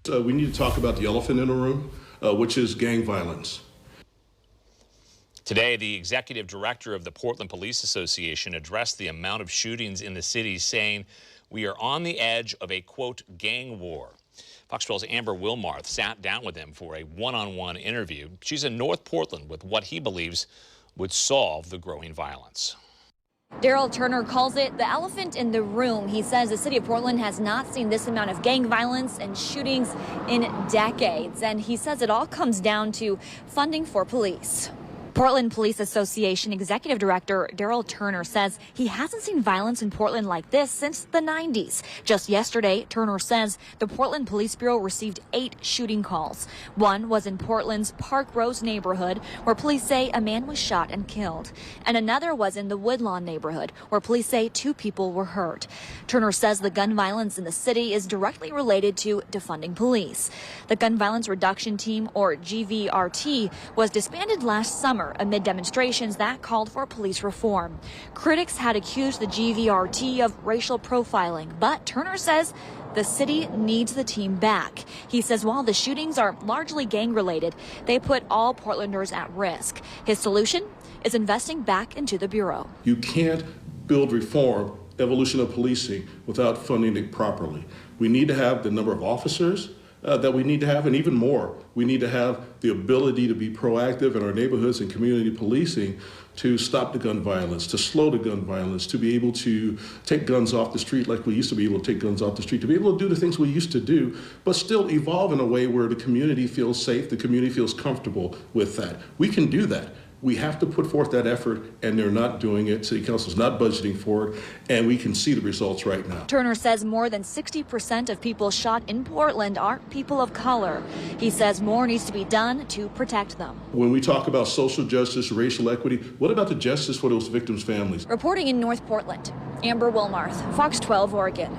We need to talk about the elephant in the room, which is gang violence. Today, the executive director of the Portland Police Association addressed the amount of shootings in the city, saying, "We are on the edge of a, quote, gang war." Fox 12's Amber Wilmarth sat down with him for a one-on-one interview. She's in North Portland with what he believes would solve the growing violence. Daryl Turner calls it the elephant in the room. He says the city of Portland has not seen this amount of gang violence and shootings in decades. And he says it all comes down to funding for police. Portland Police Association Executive Director Daryl Turner says he hasn't seen violence in Portland like this since the 90s. Just yesterday, Turner says the Portland Police Bureau received 8 shooting calls. One was in Portland's Park Rose neighborhood, where police say a man was shot and killed. And another was in the Woodlawn neighborhood, where police say 2 people were hurt. Turner says the gun violence in the city is directly related to defunding police. The Gun Violence Reduction Team, or GVRT, was disbanded last summer amid demonstrations that called for police reform. Critics had accused the GVRT of racial profiling, but Turner says the city needs the team back. He says while the shootings are largely gang-related, they put all Portlanders at risk. His solution is investing back into the Bureau. You can't build reform, evolution of policing, without funding it properly. We need to have the number of officers that we need to have, and even more, we need to have the ability to be proactive in our neighborhoods and community policing to stop the gun violence, to slow the gun violence, to be able to take guns off the street like we used to be able to take guns off the street, to be able to do the things we used to do, but still evolve in a way where the community feels safe, the community feels comfortable with that. We can do that. We have to put forth that effort, and they're not doing it. City Council's not budgeting for it, and we can see the results right now. Turner says more than 60% of people shot in Portland are people of color. He says more needs to be done to protect them. When we talk about social justice, racial equity, what about the justice for those victims' families? Reporting in North Portland, Amber Wilmarth, Fox 12, Oregon.